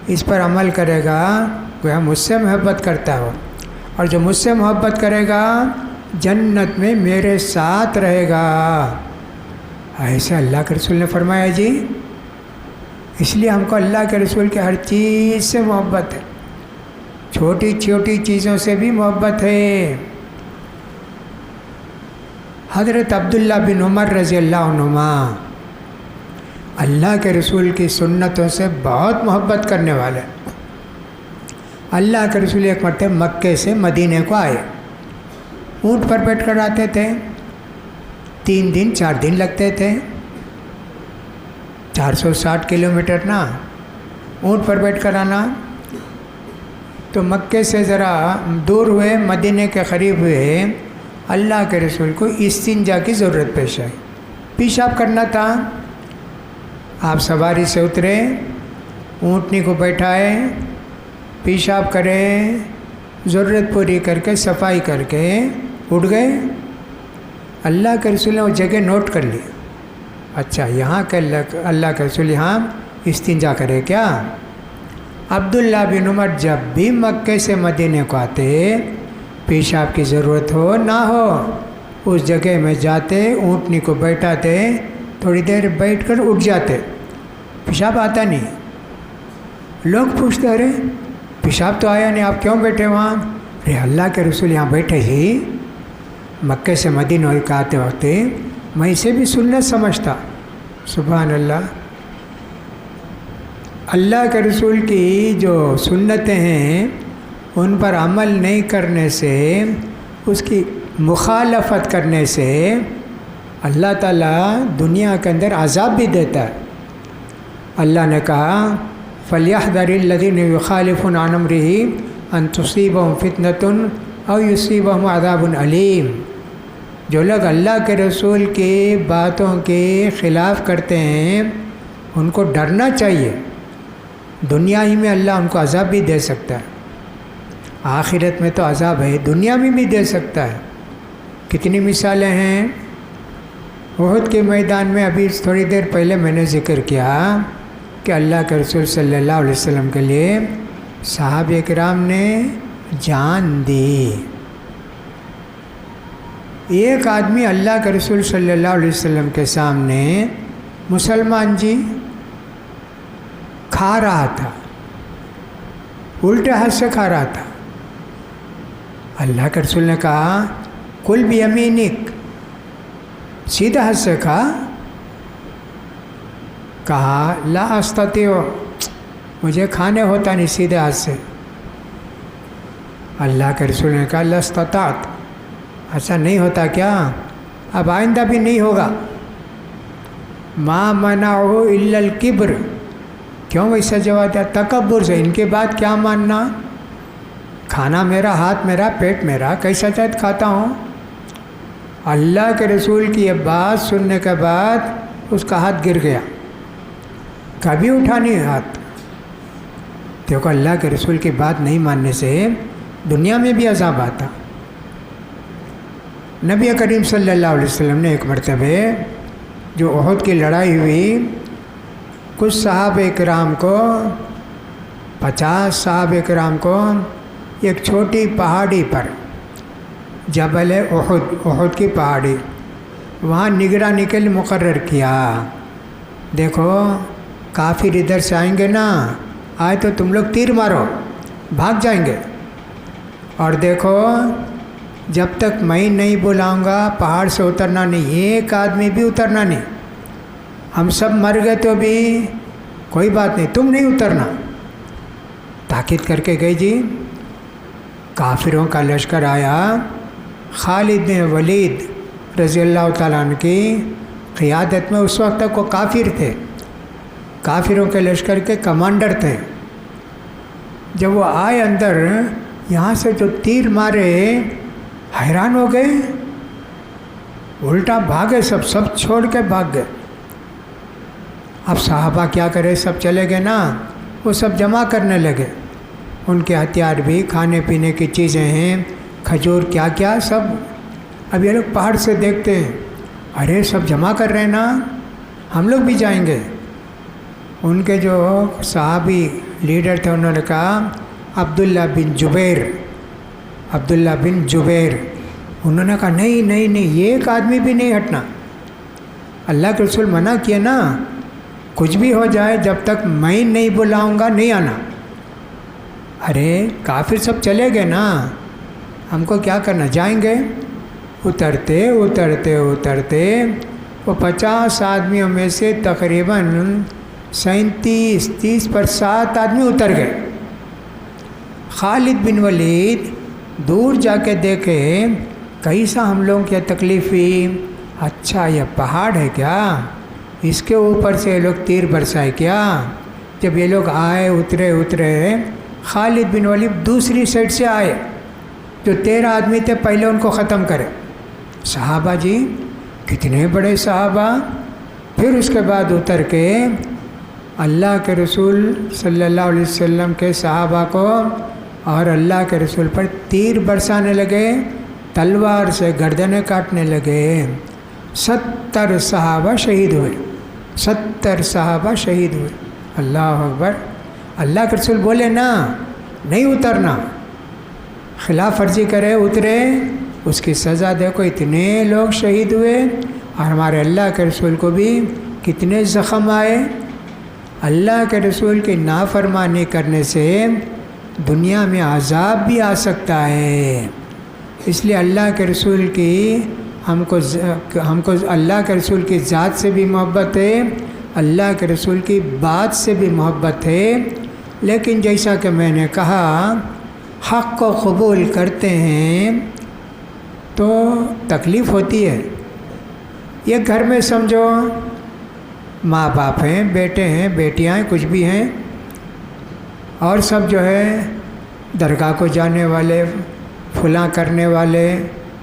اس پر عمل کرے گا گویا مجھ سے محبت کرتا ہو، اور جو مجھ سے محبت کرے گا جنت میں میرے ساتھ رہے گا، ایسے اللہ کے رسول نے فرمایا جی۔ اس لیے ہم کو اللہ کے رسول کے ہر چیز سے محبت ہے، چھوٹی چھوٹی چیزوں سے بھی محبت ہے۔ حضرت عبداللہ بن عمر رضی اللہ عنہما اللہ کے رسول کی سنتوں سے بہت محبت کرنے والے۔ اللہ کے رسول ایک مرتبہ مکے سے مدینے کو آئے، اونٹ پر بیٹھ کر آتے تھے، 3 دن 4 دن لگتے تھے، 460 کلومیٹر نا اونٹ پر بیٹھ کر آنا۔ تو مکے سے ذرا دور ہوئے، مدینے کے قریب ہوئے، اللہ کے رسول کو استنجا کی ضرورت پیش آئی، پیشاب کرنا تھا۔ آپ سواری سے اترے، اونٹنی کو بیٹھائے، پیشاب کرے، ضرورت پوری کر کے صفائی کر کے اٹھ گئے۔ اللہ کے رسول نے وہ جگہ نوٹ کر لی، اچھا یہاں کے اللہ کے رسول یہاں استنجا کرے کیا؟ عبداللہ بن عمر جب بھی مکے سے مدینے کو آتے، پیشاب کی ضرورت ہو نہ ہو، اس جگہ میں جاتے، اونٹنی کو بیٹھاتے، تھوڑی دیر بیٹھ کر اٹھ جاتے، پیشاب آتا نہیں۔ لوگ پوچھتے ارے پیشاب تو آیا نہیں، آپ کیوں بیٹھے وہاں؟ ارے اللہ کے رسول یہاں بیٹھے ہی مکے سے مدینہ کو آتے وقت میں اسے بھی سنت سمجھتا۔ سبحان اللہ، اللہ کے رسول کی جو سنتیں ہیں ان پر عمل نہیں کرنے سے، اس کی مخالفت کرنے سے اللہ تعالیٰ دنیا کے اندر عذاب بھی دیتا ہے۔ اللہ نے کہا فَلْيَحْذَرِ الَّذِينَ يُخَالِفُونَ عَنْ أَمْرِهِ أَن تُصِيبَهُمْ فِتْنَةٌ أَوْ يُصِيبَهُمْ عَذَابٌ أَلِيمٌ۔ جو لوگ اللہ کے رسول کی باتوں کے خلاف کرتے ہیں ان کو ڈرنا چاہیے، دنیا ہی میں اللہ ان کو عذاب بھی دے سکتا ہے، آخرت میں تو عذاب ہے، دنیا میں بھی دے سکتا ہے۔ کتنی مثالیں ہیں احد کے میدان میں، ابھی تھوڑی دیر پہلے میں نے ذکر کیا کہ اللہ کے رسول صلی اللہ علیہ وسلم کے لیے صحابہ کرام نے جان دی۔ ایک آدمی اللہ کے رسول صلی اللہ علیہ وسلم کے سامنے مسلمان جی کھا رہا تھا، الٹے ہاتھ سے کھا رہا تھا۔ اللہ کے رسول نے کہا کل بیمینک، سیدھا ہاتھ سے کھا۔ کہا لا استطیع، مجھے کھانے ہوتا نہیں سیدھے ہاتھ سے۔ اللہ کے رسول نے کہا لا استطعت، ایسا نہیں ہوتا کیا؟ اب آئندہ بھی نہیں ہوگا۔ ما منعہ الا الکبر، کیوں ویسا جواب دیا؟ تکبر سے، ان کے بعد کیا ماننا؟ کھانا میرا، ہاتھ میرا، پیٹ میرا، کیسا چاہت کھاتا ہوں۔ اللہ کے رسول کی یہ بات سننے کے بعد اس کا ہاتھ گر گیا، کبھی اٹھا نہیں ہاتھ۔ دیکھو اللہ کے رسول کی بات نہیں ماننے سے دنیا میں بھی عذاب آتا۔ نبی کریم صلی اللہ علیہ وسلم نے ایک مرتبہ جو احد کی لڑائی ہوئی، کچھ صحابہ کرام کو، 50 صحابہ کرام کو ایک چھوٹی پہاڑی پر، جبل احد کی پہاڑی، وہاں نگرانی کے لیے مقرر کیا۔ دیکھو کافر ادھر سے آئیں گے نا، آئے تو تم لوگ تیر مارو، بھاگ جائیں گے، اور دیکھو جب تک میں نہیں بلاؤں گا پہاڑ سے اترنا نہیں، ایک آدمی بھی اترنا نہیں، ہم سب مر گئے تو بھی کوئی بات نہیں، تم نہیں اترنا۔ تاکید کر کے گئی جی۔ کافروں کا لشکر آیا، خالد بن ولید رضی اللہ تعالیٰ عنہ کی قیادت میں، اس وقت تک وہ کافر تھے، کافروں کے لشکر کے کمانڈر تھے۔ جب وہ آئے اندر، یہاں سے جو تیر مارے، حیران ہو گئے، الٹا بھاگے، سب چھوڑ کے بھاگ گئے۔ اب صحابہ کیا کرے، سب چلے گئے نا، وہ سب جمع کرنے لگے، ان کے ہتھیار بھی، کھانے پینے کی چیزیں ہیں، کھجور کیا کیا سب۔ اب یہ لوگ پہاڑ سے دیکھتے ہیں، ارے سب جمع کر رہے ہیں نا، ہم لوگ بھی جائیں گے۔ ان کے جو صحابی لیڈر تھے انہوں نے کہا عبداللہ بن جبیر، انہوں نے کہا نہیں نہیں نہیں، یہ ایک آدمی بھی نہیں ہٹنا، اللہ کے رسول منع کیے نا، کچھ بھی ہو جائے جب تک میں نہیں بلاؤں گا نہیں آنا۔ ارے کافر سب چلے گئے نا، ہم کو کیا کرنا، جائیں گے۔ اترتے اترتے اترتے وہ 50 آدمیوں میں سے تقریباً 37-30 آدمی اتر گئے۔ خالد بن ولید دور جا کے دیکھے کیسا ہم لوگوں کی تکلیف ہوئی، اچھا یہ پہاڑ ہے کیا، اس کے اوپر سے یہ لوگ تیر برسائے کیا۔ جب یہ لوگ آئے، اترے، خالد بن ولید دوسری سائڈ سے آئے، جو 13 آدمی تھے پہلے ان کو ختم کرے۔ صحابہ جی کتنے بڑے صحابہ۔ پھر اس کے بعد اتر کے اللہ کے رسول صلی اللہ علیہ وسلم کے صحابہ کو اور اللہ کے رسول پر تیر برسانے لگے، تلوار سے گردنیں کاٹنے لگے۔ 70 صحابہ شہید ہوئے، 70 صحابہ شہید ہوئے۔ اللہ اکبر۔ اللہ کے رسول بولے نا نہیں اترنا، خلاف ورزی کرے اترے اس کی سزا دیکھو، اتنے لوگ شہید ہوئے اور ہمارے اللہ کے رسول کو بھی کتنے زخم آئے۔ اللہ کے رسول کی نافرمانی کرنے سے دنیا میں عذاب بھی آ سکتا ہے، اس لیے اللہ کے رسول کی ہم کو اللہ کے رسول کی ذات سے بھی محبت ہے، اللہ کے رسول کی بات سے بھی محبت ہے، لیکن جیسا کہ میں نے کہا حق کو قبول کرتے ہیں تو تکلیف ہوتی ہے۔ یہ گھر میں سمجھو ماں باپ ہیں، بیٹے ہیں، بیٹیاں ہیں، کچھ بھی ہیں، اور سب جو ہے درگاہ کو جانے والے، فلاں کرنے والے،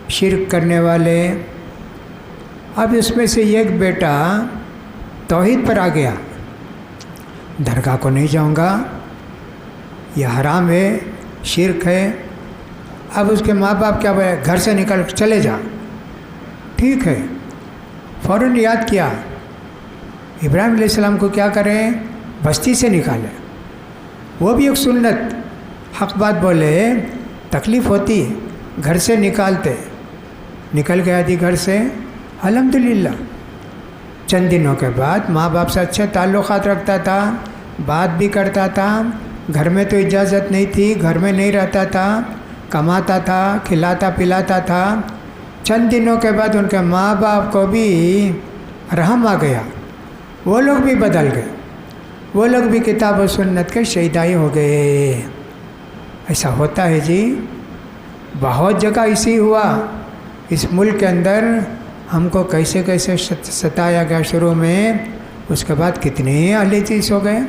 شرک کرنے والے۔ اب اس میں سے ایک بیٹا توحید پر آ گیا، درگاہ کو نہیں جاؤں گا، یہ حرام ہے، شرک ہے۔ اب اس کے ماں باپ کیا بولے، گھر سے نکل چلے جا، ٹھیک ہے، فوراً یاد کیا ابراہیم علیہ السلام کو کیا کریں، بستی سے نکالے، وہ بھی ایک سنت، حق بات بولے، تکلیف ہوتی، گھر سے نکالتے، نکل گیا تھی گھر سے، الحمدللہ چند دنوں کے بعد ماں باپ سے اچھے تعلقات رکھتا تھا، بات بھی کرتا تھا، گھر میں تو اجازت نہیں تھی، گھر میں نہیں رہتا تھا، کماتا تھا، کھلاتا پلاتا تھا۔ چند دنوں کے بعد ان کے ماں باپ کو بھی رحم آ گیا، وہ لوگ بھی بدل گئے، وہ لوگ بھی کتاب و سنت کے شہیدائی ہو گئے۔ ایسا ہوتا ہے جی، بہت جگہ اسی ہوا، اس ملک کے اندر ہم کو کیسے کیسے ستایا گیا شروع میں، اس کے بعد کتنے اہل حدیث ہو گئے۔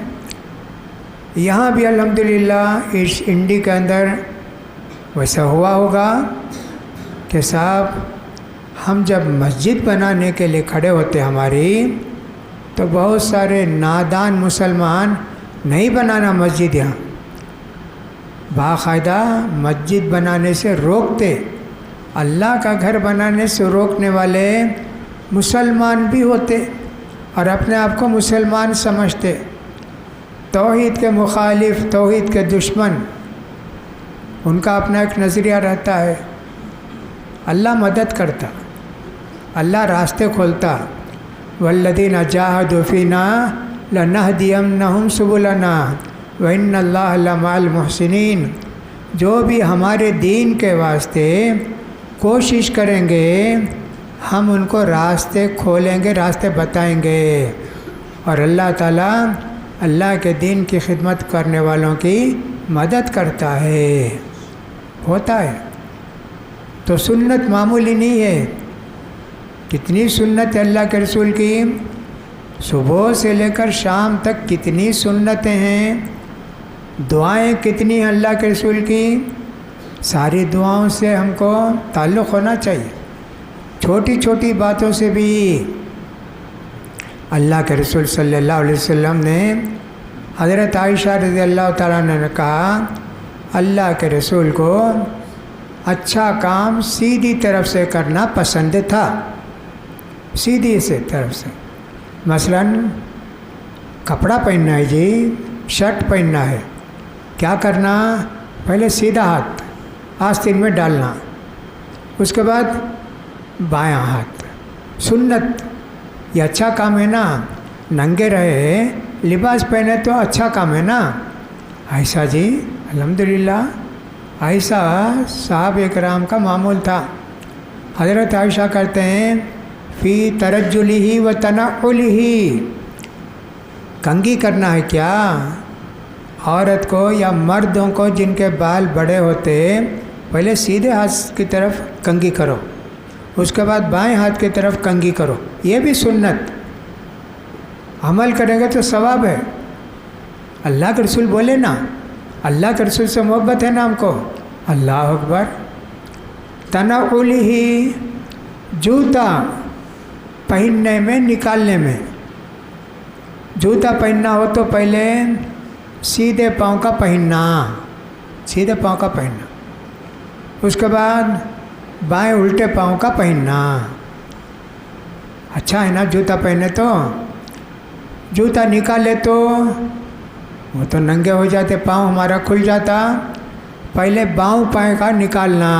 یہاں بھی الحمدللہ اس انڈی کے اندر ویسا ہوا ہوگا کہ صاحب ہم جب مسجد بنانے کے لیے کھڑے ہوتے ہماری، تو بہت سارے نادان مسلمان نہیں بنانا مسجد، یہاں باقاعدہ مسجد بنانے سے روکتے، اللہ کا گھر بنانے سے روکنے والے مسلمان بھی ہوتے اور اپنے آپ کو مسلمان سمجھتے، توحید کے مخالف، توحید کے دشمن، ان کا اپنا ایک نظریہ رہتا ہے۔ اللہ مدد کرتا، اللہ راستے کھولتا، والذین جاہدوا فینا لنہدینہم سبلنا وإن اللہ لمع المحسنین۔ جو بھی ہمارے دین کے واسطے کوشش کریں گے ہم ان کو راستے کھولیں گے، راستے بتائیں گے، اور اللہ تعالیٰ اللہ کے دین کی خدمت کرنے والوں کی مدد کرتا ہے، ہوتا ہے۔ تو سنت معمولی نہیں ہے، کتنی سنت ہے اللہ کے رسول کی، صبح سے لے کر شام تک کتنی سنتیں ہیں، دعائیں کتنی ہیں اللہ کے رسول کی، ساری دعاؤں سے ہم کو تعلق ہونا چاہیے، چھوٹی چھوٹی باتوں سے بھی۔ اللہ کے رسول صلی اللہ علیہ وسلم نے حضرت عائشہ رضی اللہ تعالیٰ عنہ نے کہا، اللہ کے رسول کو اچھا کام سیدھی طرف سے کرنا پسند تھا، سیدھی سے طرف سے۔ مثلا کپڑا پہننا ہے جی، شرٹ پہننا ہے، کیا کرنا، پہلے سیدھا ہاتھ آستین میں ڈالنا، اس کے بعد بایاں ہاتھ، سنت، یہ اچھا کام ہے نا، ننگے رہے لباس پہنے تو اچھا کام ہے نا، ایسا جی الحمدللہ ایسا صحابہ کرام کا معمول تھا۔ حضرت عائشہ کرتے ہیں فی ترجلہ و تنعلہ، کنگھی کرنا ہے کیا، عورت کو یا مردوں کو جن کے بال بڑے ہوتے پہلے سیدھے ہاتھ کی طرف کنگھی کرو، اس کے بعد بائیں ہاتھ کی طرف کنگھی کرو، یہ بھی سنت، عمل کریں گے تو ثواب ہے۔ اللہ کے رسول بولے نا، اللہ کے رسول سے محبت ہے نا ہم کو، اللہ اکبر۔ تنعلہ، جوتا پہننے میں، نکالنے میں، جوتا پہننا ہو تو پہلے سیدھے پاؤں کا پہننا، سیدھے پاؤں کا پہننا، اس کے بعد بائیں الٹے پاؤں کا پہننا۔ اچھا ہے نا جوتا پہنے تو، جوتا نکالے تو وہ تو ننگے ہو جاتے، پاؤں ہمارا کھل جاتا، پہلے باؤں پائے کا نکالنا،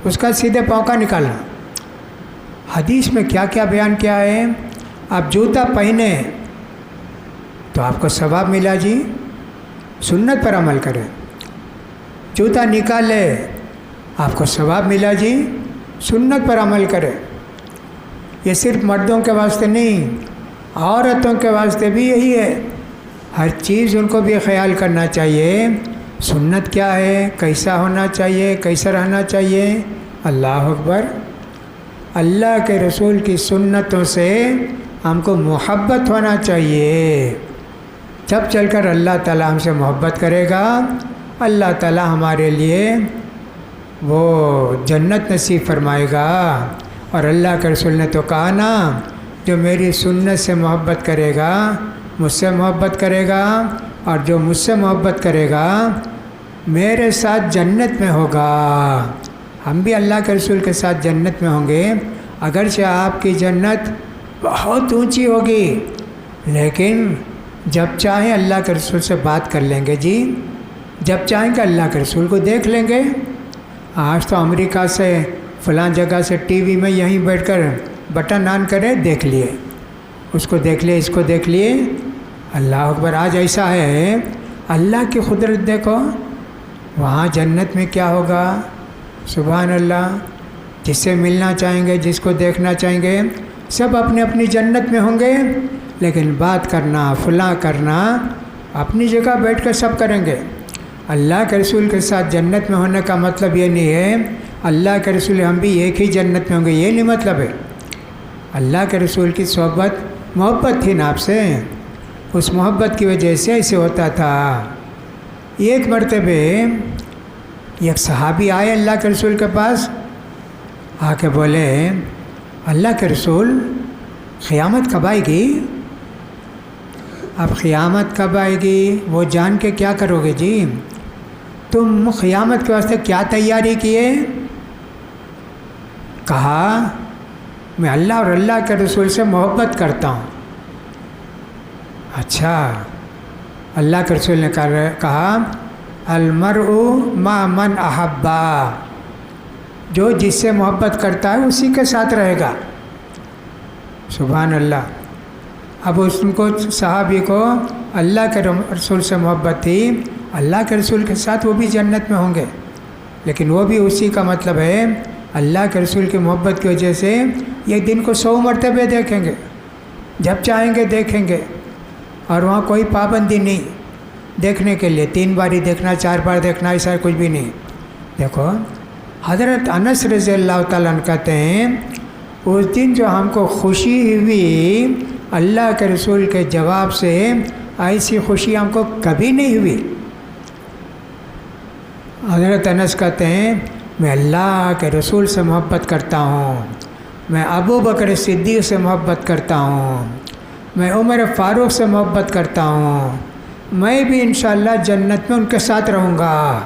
اس کا سیدھے پاؤں کا نکالنا۔ حدیث میں کیا کیا بیان کیا ہے؟ آپ جوتا پہنے تو آپ کو ثواب ملا جی، سنت پر عمل کریں۔ جوتا نکالے آپ کو ثواب ملا جی، سنت پر عمل کرے۔ یہ صرف مردوں کے واسطے نہیں، عورتوں کے واسطے بھی یہی ہے۔ ہر چیز ان کو بھی خیال کرنا چاہیے، سنت کیا ہے، کیسا ہونا چاہیے، کیسا رہنا چاہیے۔ اللہ اکبر! اللہ کے رسول کی سنتوں سے ہم کو محبت ہونا چاہیے، جب چل کر اللہ تعالیٰ ہم سے محبت کرے گا، اللہ تعالیٰ ہمارے لیے وہ جنت نصیب فرمائے گا۔ اور اللہ کے رسول نے تو کہا نا، جو میری سنت سے محبت کرے گا مجھ سے محبت کرے گا، اور جو مجھ سے محبت کرے گا میرے ساتھ جنت میں ہوگا۔ ہم بھی اللہ کے رسول کے ساتھ جنت میں ہوں گے، اگرچہ آپ کی جنت بہت اونچی ہوگی، لیکن جب چاہیں اللہ کے رسول سے بات کر لیں گے جی، جب چاہیں کہ اللہ کے رسول کو دیکھ لیں گے۔ آج تو امریکہ سے فلاں جگہ سے ٹی وی میں یہیں بیٹھ کر بٹن آن کرے دیکھ لیے، اس کو دیکھ لیے، اس کو دیکھ لیے۔ اللہ اکبر! آج ایسا ہے، اللہ کی قدرت دیکھو، وہاں جنت میں کیا ہوگا، سبحان اللہ! جس سے ملنا چاہیں گے، جس کو دیکھنا چاہیں گے، سب اپنی اپنی جنت میں ہوں گے، لیکن بات کرنا، فلاں کرنا، اپنی جگہ بیٹھ کر سب کریں گے۔ اللہ کے رسول کے ساتھ جنت میں ہونے کا مطلب یہ نہیں ہے اللہ کے رسول ہم بھی ایک ہی جنت میں ہوں گے، یہ نہیں مطلب ہے۔ اللہ کے رسول کی صحبت محبت تھی نا آپ سے، اس محبت کی وجہ سے ایسے ہوتا تھا۔ ایک مرتبہ ایک صحابی آئے اللہ کے رسول کے پاس، آ کے بولے، اللہ کے رسول قیامت کب آئے گی؟ اب قیامت کب آئے گی وہ جان کے کیا کرو گے جی؟ تم قیامت کے واسطے کیا تیاری کیے؟ کہا، میں اللہ اور اللہ کے رسول سے محبت کرتا ہوں۔ اچھا، اللہ کے رسول نے کہا، المرء مع من احبا، جو جس سے محبت کرتا ہے اسی کے ساتھ رہے گا۔ سبحان اللہ! اب اس کو صحابی کو اللہ کے رسول سے محبت تھی، اللہ کے رسول کے ساتھ وہ بھی جنت میں ہوں گے، لیکن وہ بھی اسی کا مطلب ہے اللہ کے رسول کی محبت کی وجہ سے یہ دن کو 100 مرتبہ دیکھیں گے، جب چاہیں گے دیکھیں گے، اور وہاں کوئی پابندی نہیں دیکھنے کے لیے، 3 بار ہی دیکھنا، 4 بار دیکھنا، ایسا کچھ بھی نہیں۔ دیکھو حضرت انس رضی اللہ تعالیٰ عنہ کہتے ہیں، اس دن جو ہم کو خوشی ہوئی اللہ کے رسول کے جواب سے، ایسی خوشی ہم کو کبھی نہیں ہوئی۔ حضرت انس کہتے ہیں، میں اللہ کے رسول سے محبت کرتا ہوں، میں ابو بکر صدیق سے محبت کرتا ہوں، میں عمر فاروق سے محبت کرتا ہوں، میں بھی انشاءاللہ جنت میں ان کے ساتھ رہوں گا۔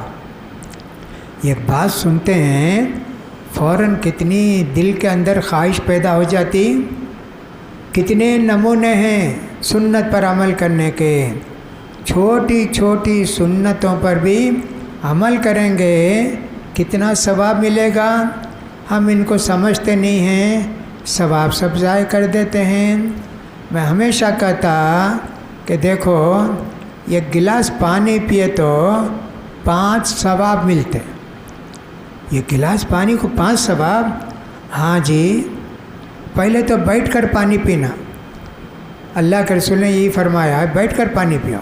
یہ بات سنتے ہیں فوراً کتنی دل کے اندر خواہش پیدا ہو جاتی، کتنے نمونے ہیں سنت پر عمل کرنے کے۔ چھوٹی چھوٹی سنتوں پر بھی عمل کریں گے کتنا ثواب ملے گا، ہم ان کو سمجھتے نہیں ہیں، ثواب سب ضائع کر دیتے ہیں۔ میں ہمیشہ کہتا کہ دیکھو، ایک گلاس پانی پیے تو 5 ثواب ملتے، یہ گلاس پانی کو 5 ثواب؟ ہاں جی، پہلے تو بیٹھ کر پانی پینا، اللہ کے رسول نے یہی فرمایا ہے، بیٹھ کر پانی پیو،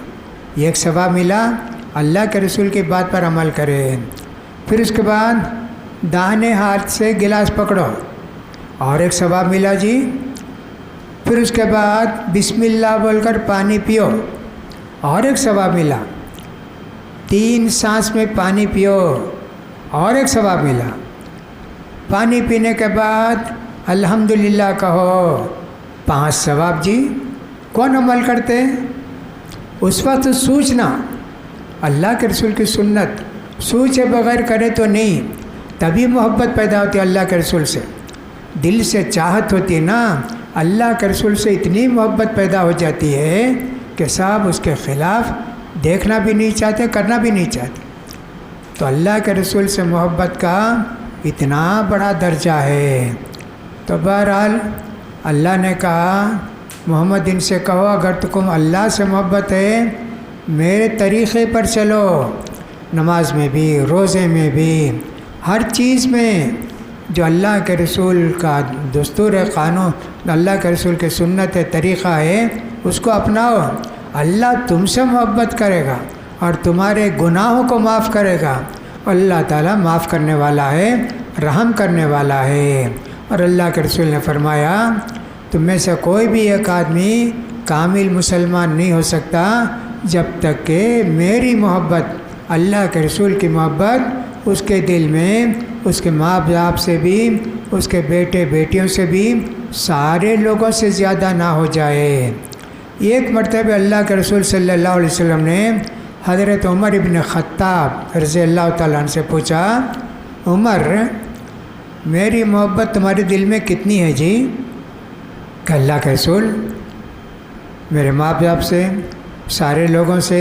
یہ ایک ثواب ملا۔ اللہ کے رسول کی بات پر عمل کرے۔ پھر اس کے بعد داہنے ہاتھ سے گلاس پکڑو، اور ایک ثواب ملا جی۔ پھر اس کے بعد بسم اللہ بول کر پانی پیو، اور ایک ثواب ملا۔ 3 سانس میں پانی پیو، اور ایک ثواب ملا۔ پانی پینے کے بعد الحمدللہ کہو، 5 ثواب جی۔ کون عمل کرتے؟ اس وقت سوچنا، اللہ کے رسول کی سنت سوچے بغیر کرے تو نہیں، تبھی محبت پیدا ہوتی ہے اللہ کے رسول سے، دل سے چاہت ہوتی ہے نا، اللہ کے رسول سے اتنی محبت پیدا ہو جاتی ہے کہ صاحب اس کے خلاف دیکھنا بھی نہیں چاہتے، کرنا بھی نہیں چاہتے۔ تو اللہ کے رسول سے محبت کا اتنا بڑا درجہ ہے۔ تو بہرحال اللہ نے کہا محمد ان سے کہو اگر تم اللہ سے محبت ہے میرے طریقے پر چلو، نماز میں بھی، روزے میں بھی، ہر چیز میں جو اللہ کے رسول کا دستور ہے، قانون، اللہ کے رسول کی سنت ہے، طریقہ ہے، اس کو اپناؤ۔ اللہ تم سے محبت کرے گا اور تمہارے گناہوں کو معاف کرے گا۔ اللہ تعالیٰ معاف کرنے والا ہے، رحم کرنے والا ہے۔ اور اللہ کے رسول نے فرمایا تم میں سے کوئی بھی ایک آدمی کامل مسلمان نہیں ہو سکتا جب تک کہ میری محبت، اللہ کے رسول کی محبت اس کے دل میں، اس کے ماں باپ سے بھی، اس کے بیٹے بیٹیوں سے بھی، سارے لوگوں سے زیادہ نہ ہو جائے۔ ایک مرتبہ اللہ کے رسول صلی اللہ علیہ وسلم نے حضرت عمر ابن خطاب رضی اللہ تعالیٰ عنہ سے پوچھا عمر میری محبت تمہارے دل میں کتنی ہے جی؟ کہ اللہ کے رسول میرے ماں باپ سے، سارے لوگوں سے،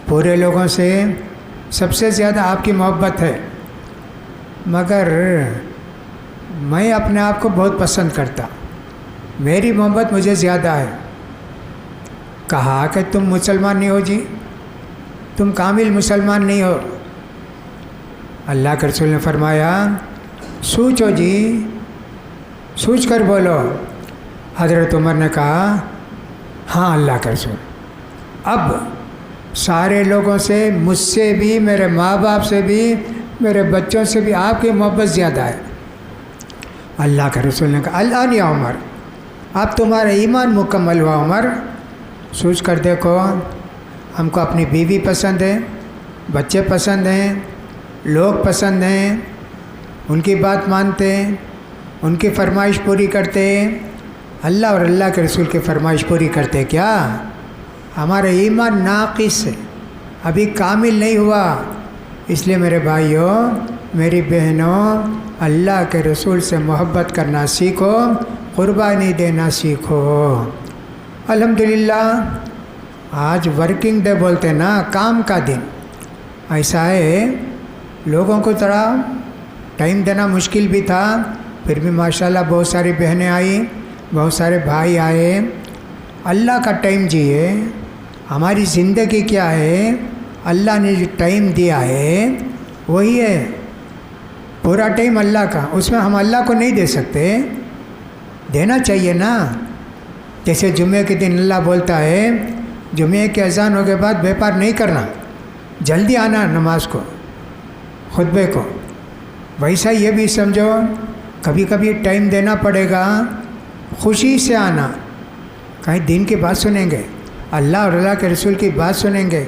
پورے لوگوں سے سب سے زیادہ آپ کی محبت ہے، مگر میں اپنے آپ کو بہت پسند کرتا، میری محبت مجھے زیادہ ہے۔ کہا کہ تم مسلمان نہیں ہو جی، تم کامل مسلمان نہیں ہو۔ اللہ کے رسول نے فرمایا سوچو جی، سوچ کر بولو۔ حضرت عمر نے کہا ہاں اللہ کے رسول، اب سارے لوگوں سے، مجھ سے بھی، میرے ماں باپ سے بھی، میرے بچوں سے بھی آپ کی محبت زیادہ ہے۔ اللہ کے رسول نے کہا الآن یا عمر، اب تمہارا ایمان مکمل ہوا عمر، سوچ کر دیکھو، ہم کو اپنی بیوی پسند ہے، بچے پسند ہیں، لوگ پسند ہیں، ان کی بات مانتے ہیں، ان کی فرمائش پوری کرتے ہیں، اللہ اور اللہ کے رسول کی فرمائش پوری کرتے کیا؟ ہمارا ایمان ناقص ہے، ابھی کامل نہیں ہوا۔ اس لیے میرے بھائیوں، میری بہنوں، اللہ کے رسول سے محبت کرنا سیکھو، قربانی دینا سیکھو۔ الحمدللہ آج ورکنگ ڈے بولتے نا، کام کا دن، ایسا ہے لوگوں کو تھوڑا ٹائم دینا مشکل بھی تھا، پھر بھی ماشاءاللہ بہت ساری بہنیں آئیں، بہت سارے بھائی آئے۔ اللہ کا ٹائم جیے، ہماری زندگی کیا ہے، اللہ نے جو ٹائم دیا ہے وہی ہے، پورا ٹائم اللہ کا، اس میں ہم اللہ کو نہیں دے سکتے، دینا چاہیے نا۔ جیسے جمعے کے دن اللہ بولتا ہے جمعے کے اذان ہونے کے بعد بیپار نہیں کرنا، جلدی آنا نماز کو، خطبے کو، ویسا یہ بھی سمجھو کبھی کبھی ٹائم دینا پڑے گا، خوشی سے آنا، کہیں دین کی بات سنیں گے، اللہ اور اللہ کے رسول کی بات سنیں گے،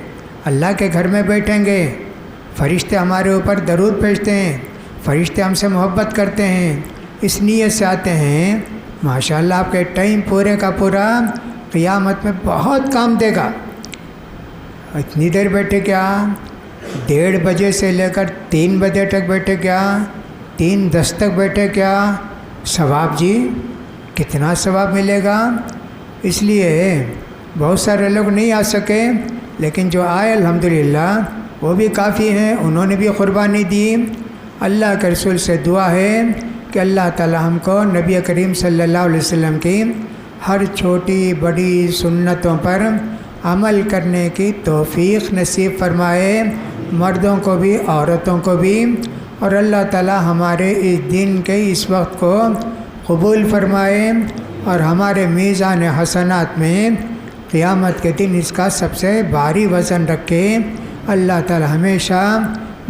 اللہ کے گھر میں بیٹھیں گے، فرشتے ہمارے اوپر درود بھیجتے ہیں، فرشتے ہم سے محبت کرتے ہیں، اس نیت سے آتے ہیں، ماشاءاللہ آپ کے ٹائم پورے کا پورا قیامت میں بہت کام دے گا۔ اتنی دیر بیٹھے کیا، 1:30 بجے سے لے کر 3 بجے تک بیٹھے کیا، 3:10 تک بیٹھے کیا، ثواب جی کتنا ثواب ملے گا۔ اس لیے بہت سارے لوگ نہیں آ سکے، لیکن جو آئے الحمدللہ وہ بھی کافی ہیں، انہوں نے بھی قربانی دی۔ اللہ کے رسول سے دعا ہے کہ اللہ تعالی ہم کو نبی کریم صلی اللہ علیہ وسلم کی ہر چھوٹی بڑی سنتوں پر عمل کرنے کی توفیق نصیب فرمائے، مردوں کو بھی عورتوں کو بھی، اور اللہ تعالی ہمارے اس دن کے اس وقت کو قبول فرمائے اور ہمارے میزان حسنات میں قیامت کے دن اس کا سب سے بھاری وزن رکھے۔ اللہ تعالی ہمیشہ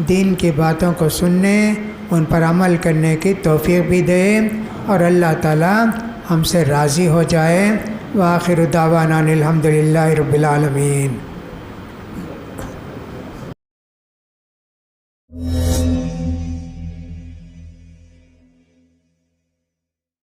دین کی باتوں کو سننے، ان پر عمل کرنے کی توفیق بھی دے، اور اللہ تعالی ہم سے راضی ہو جائے۔ وآخر دعوانا الحمدللہ رب العالمین۔